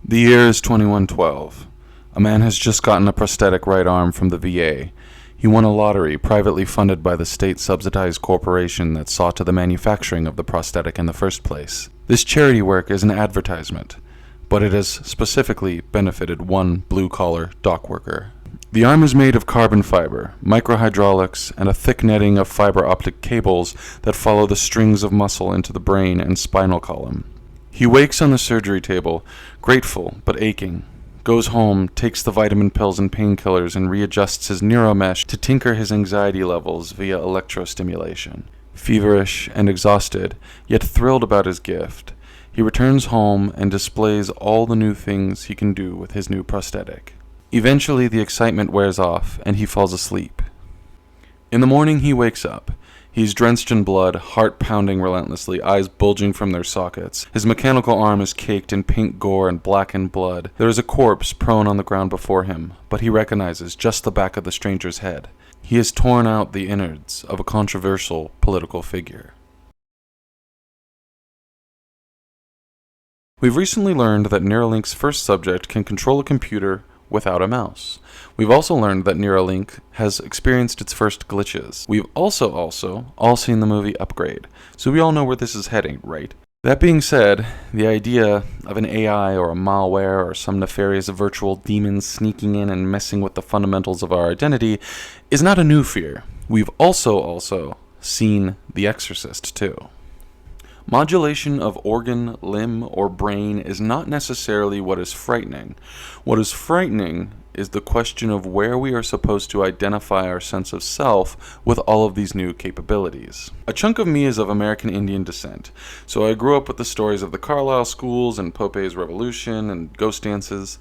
The year is 2112. A man has just gotten a prosthetic right arm from the VA. He won a lottery privately funded by the state-subsidized corporation that saw to the manufacturing of the prosthetic in the first place. This charity work is an advertisement, but it has specifically benefited one blue-collar dock worker. The arm is made of carbon fiber, microhydraulics, and a thick netting of fiber optic cables that follow the strings of muscle into the brain and spinal column. He wakes on the surgery table, grateful but aching, goes home, takes the vitamin pills and painkillers, and readjusts his neuromesh to tinker his anxiety levels via electrostimulation. Feverish and exhausted, yet thrilled about his gift, he returns home and displays all the new things he can do with his new prosthetic. Eventually, the excitement wears off, and he falls asleep. In the morning, he wakes up. He's drenched in blood, heart pounding relentlessly, eyes bulging from their sockets. His mechanical arm is caked in pink gore and blackened blood. There is a corpse prone on the ground before him, but he recognizes just the back of the stranger's head. He has torn out the innards of a controversial political figure. We've recently learned that Neuralink's first subject can control a computer without a mouse. We've also learned that Neuralink has experienced its first glitches. We've also all seen the movie Upgrade, so we all know where this is heading, right? That being said, the idea of an AI or a malware or some nefarious virtual demon sneaking in and messing with the fundamentals of our identity is not a new fear. We've also seen The Exorcist too. Modulation of organ, limb, or brain is not necessarily what is frightening. What is frightening is the question of where we are supposed to identify our sense of self with all of these new capabilities. A chunk of me is of American Indian descent, so I grew up with the stories of the Carlisle schools and Pope's Revolution and ghost dances.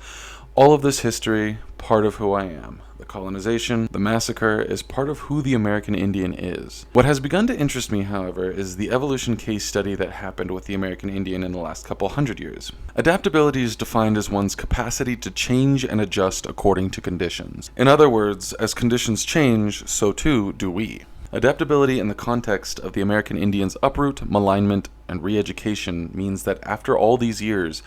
All of this history, part of who I am. The colonization, the massacre, is part of who the American Indian is. What has begun to interest me, however, is the evolution case study that happened with the American Indian in the last couple hundred years. Adaptability is defined as one's capacity to change and adjust according to conditions. In other words, as conditions change, so too do we. Adaptability in the context of the American Indian's uproot, malignment, and re-education means that after all these years,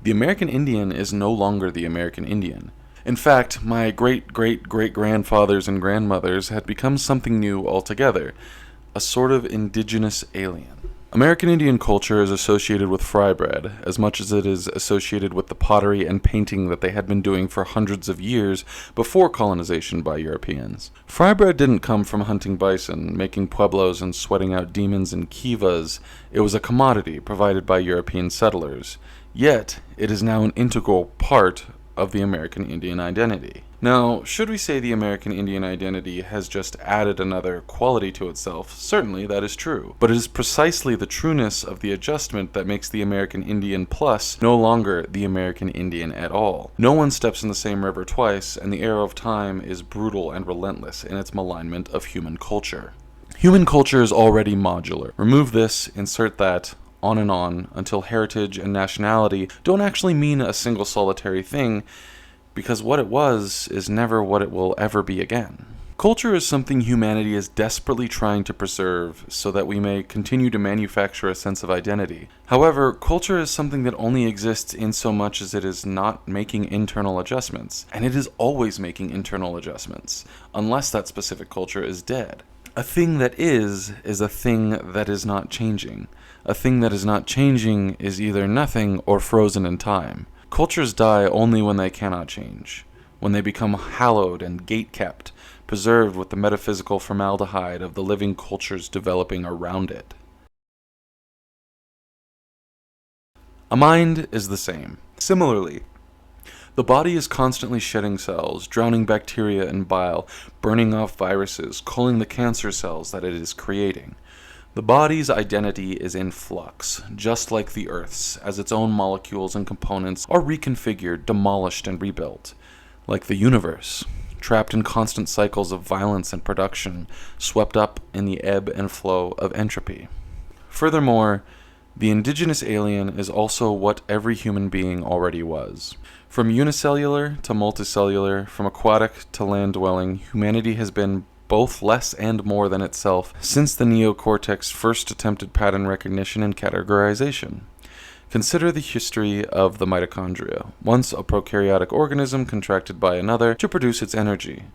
the American Indian is no longer the American Indian. In fact, my great-great-great-grandfathers and grandmothers had become something new altogether, a sort of indigenous alien. American Indian culture is associated with Frybread as much as it is associated with the pottery and painting that they had been doing for hundreds of years before colonization by Europeans. Frybread didn't come from hunting bison, making pueblos, and sweating out demons and kivas. It was a commodity provided by European settlers. Yet, it is now an integral part of the American Indian identity. Now, should we say the American Indian identity has just added another quality to itself? Certainly, that is true. But it is precisely the trueness of the adjustment that makes the American Indian plus no longer the American Indian at all. No one steps in the same river twice, and the arrow of time is brutal and relentless in its malignment of human culture. Human culture is already modular. Remove this, insert that, on and on, until heritage and nationality don't actually mean a single solitary thing, because what it was is never what it will ever be again. Culture is something humanity is desperately trying to preserve so that we may continue to manufacture a sense of identity. However, culture is something that only exists in so much as it is not making internal adjustments, and it is always making internal adjustments, unless that specific culture is dead. A thing that is a thing that is not changing. A thing that is not changing is either nothing or frozen in time. Cultures die only when they cannot change, when they become hallowed and gate-kept, preserved with the metaphysical formaldehyde of the living cultures developing around it. A mind is the same. Similarly, the body is constantly shedding cells, drowning bacteria in bile, burning off viruses, culling the cancer cells that it is creating. The body's identity is in flux, just like the Earth's, as its own molecules and components are reconfigured, demolished, and rebuilt. Like the universe, trapped in constant cycles of violence and production, swept up in the ebb and flow of entropy. Furthermore, the indigenous alien is also what every human being already was. From unicellular to multicellular, from aquatic to land-dwelling, humanity has been both less and more than itself since the neocortex first attempted pattern recognition and categorization. Consider the history of the mitochondria, once a prokaryotic organism contracted by another to produce its energy.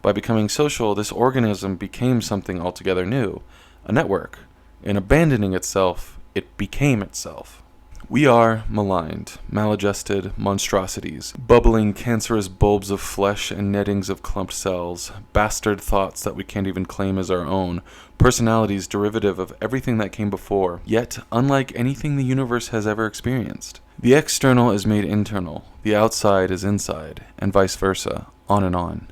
By becoming social, this organism became something altogether new, a network. In abandoning itself, it became itself. We are maligned, maladjusted monstrosities, bubbling cancerous bulbs of flesh and nettings of clumped cells, bastard thoughts that we can't even claim as our own, personalities derivative of everything that came before, yet unlike anything the universe has ever experienced. The external is made internal, the outside is inside, and vice versa, on and on.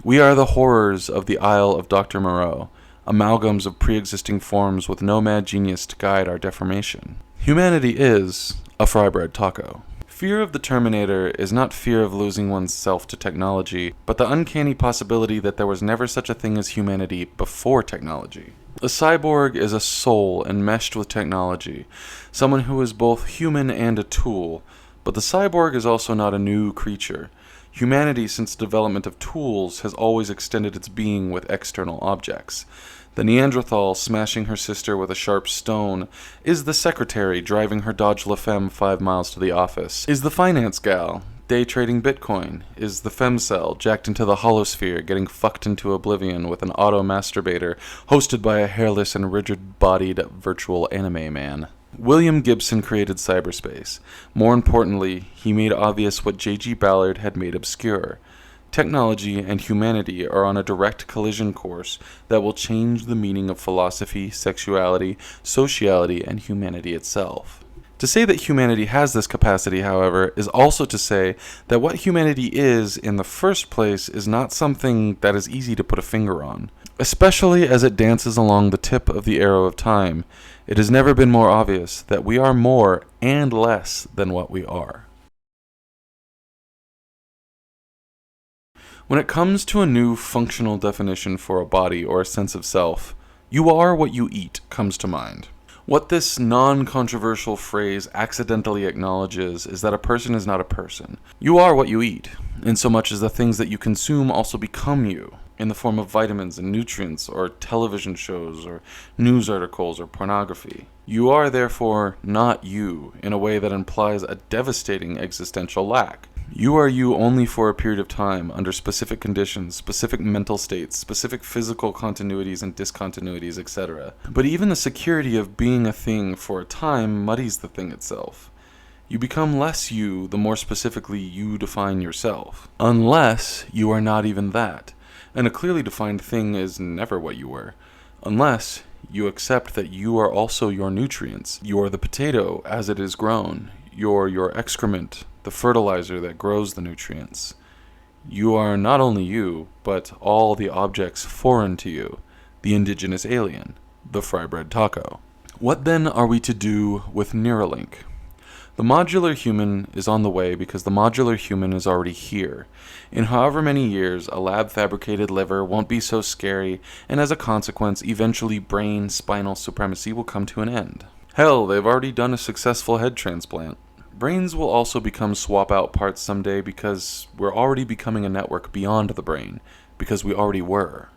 We are the horrors of the Isle of Dr. Moreau, amalgams of pre-existing forms with no mad genius to guide our deformation. Humanity is a Frybread taco. Fear of the Terminator is not fear of losing one's self to technology, but the uncanny possibility that there was never such a thing as humanity before technology. A cyborg is a soul enmeshed with technology, someone who is both human and a tool, but the cyborg is also not a new creature. Humanity, since the development of tools, has always extended its being with external objects. The Neanderthal smashing her sister with a sharp stone is the secretary driving her Dodge LaFemme 5 miles to the office, is the finance gal day trading Bitcoin, is the femcell jacked into the holosphere getting fucked into oblivion with an auto-masturbator hosted by a hairless and rigid-bodied virtual anime man. William Gibson created cyberspace. More importantly, he made obvious what J.G. Ballard had made obscure. Technology and humanity are on a direct collision course that will change the meaning of philosophy, sexuality, sociality, and humanity itself. To say that humanity has this capacity, however, is also to say that what humanity is in the first place is not something that is easy to put a finger on. Especially as it dances along the tip of the arrow of time, it has never been more obvious that we are more and less than what we are. When it comes to a new functional definition for a body or a sense of self, "you are what you eat" comes to mind. What this non-controversial phrase accidentally acknowledges is that a person is not a person. You are what you eat, insomuch as the things that you consume also become you, in the form of vitamins and nutrients, or television shows, or news articles, or pornography. You are therefore not you, in a way that implies a devastating existential lack. You are you only for a period of time, under specific conditions, specific mental states, specific physical continuities and discontinuities, etc. But even the security of being a thing for a time muddies the thing itself. You become less you the more specifically you define yourself. Unless you are not even that, and a clearly defined thing is never what you were. Unless you accept that you are also your nutrients. You are the potato as it is grown. You're your excrement, the fertilizer that grows the nutrients. You are not only you, but all the objects foreign to you, the indigenous alien, the Frybread taco. What then are we to do with Neuralink? The modular human is on the way because the modular human is already here. In however many years, a lab-fabricated liver won't be so scary, and as a consequence, eventually brain-spinal supremacy will come to an end. Hell, they've already done a successful head transplant. Brains will also become swap-out parts someday because we're already becoming a network beyond the brain, because we already were.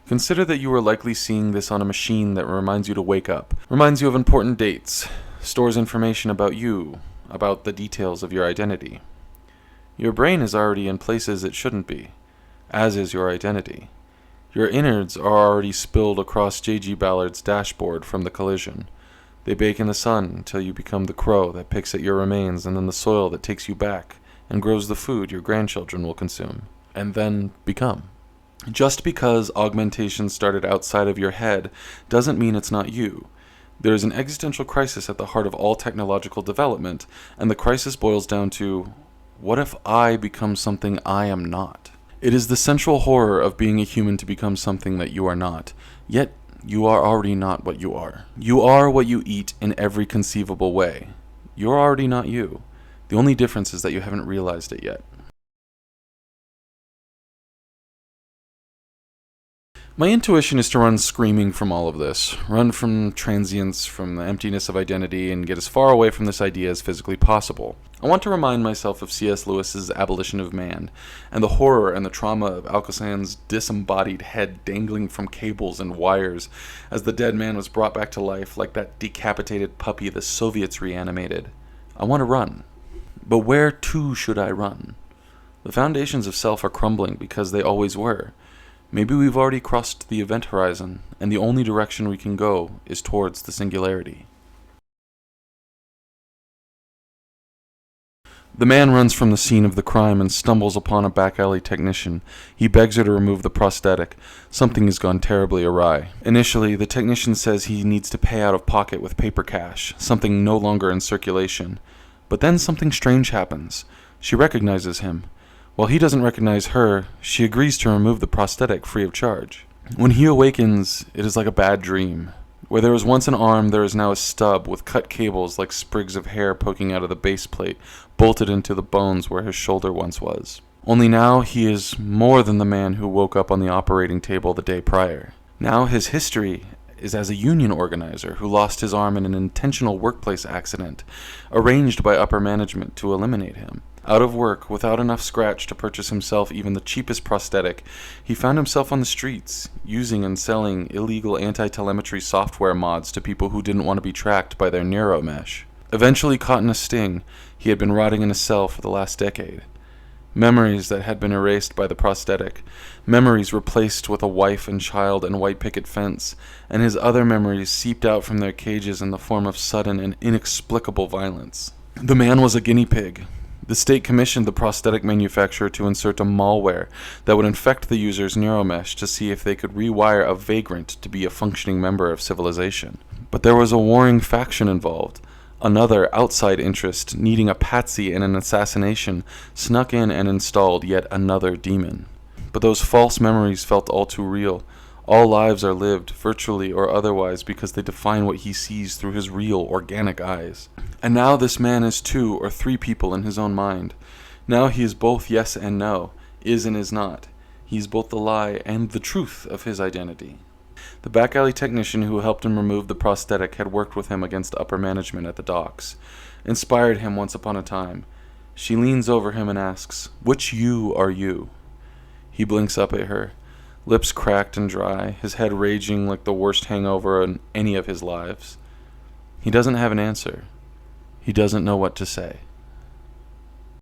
Consider that you are likely seeing this on a machine that reminds you to wake up, reminds you of important dates, stores information about you, about the details of your identity. Your brain is already in places it shouldn't be, as is your identity. Your innards are already spilled across J.G. Ballard's dashboard from the collision. They bake in the sun until you become the crow that picks at your remains, and then the soil that takes you back and grows the food your grandchildren will consume, and then become. Just because augmentation started outside of your head doesn't mean it's not you. There is an existential crisis at the heart of all technological development, and the crisis boils down to, what if I become something I am not? It is the central horror of being a human to become something that you are not, yet you are already not what you are. You are what you eat in every conceivable way. You're already not you. The only difference is that you haven't realized it yet. My intuition is to run screaming from all of this, run from transience, from the emptiness of identity, and get as far away from this idea as physically possible. I want to remind myself of C.S. Lewis's Abolition of Man, and the horror and the trauma of Alcosan's disembodied head dangling from cables and wires as the dead man was brought back to life like that decapitated puppy the Soviets reanimated. I want to run. But where to should I run? The foundations of self are crumbling because they always were. Maybe we've already crossed the event horizon, and the only direction we can go is towards the singularity. The man runs from the scene of the crime and stumbles upon a back alley technician. He begs her to remove the prosthetic. Something has gone terribly awry. Initially, the technician says he needs to pay out of pocket with paper cash, something no longer in circulation. But then something strange happens. She recognizes him. While he doesn't recognize her, she agrees to remove the prosthetic free of charge. When he awakens, it is like a bad dream. Where there was once an arm, there is now a stub with cut cables like sprigs of hair poking out of the base plate, bolted into the bones where his shoulder once was. Only now he is more than the man who woke up on the operating table the day prior. Now his history is as a union organizer who lost his arm in an intentional workplace accident, arranged by upper management to eliminate him. Out of work, without enough scratch to purchase himself even the cheapest prosthetic, he found himself on the streets, using and selling illegal anti-telemetry software mods to people who didn't want to be tracked by their neuromesh. Eventually caught in a sting, he had been rotting in a cell for the last decade. Memories that had been erased by the prosthetic, memories replaced with a wife and child and white picket fence, and his other memories seeped out from their cages in the form of sudden and inexplicable violence. The man was a guinea pig. The state commissioned the prosthetic manufacturer to insert a malware that would infect the user's neuromesh to see if they could rewire a vagrant to be a functioning member of civilization. But there was a warring faction involved. Another outside interest, needing a patsy in an assassination, snuck in and installed yet another demon. But those false memories felt all too real. All lives are lived, virtually or otherwise, because they define what he sees through his real, organic eyes. And now this man is 2 or 3 people in his own mind. Now he is both yes and no, is and is not. He is both the lie and the truth of his identity. The back alley technician who helped him remove the prosthetic had worked with him against upper management at the docks, inspired him once upon a time. She leans over him and asks, "Which you are you?" He blinks up at her, lips cracked and dry, his head raging like the worst hangover in any of his lives. He doesn't have an answer. He doesn't know what to say.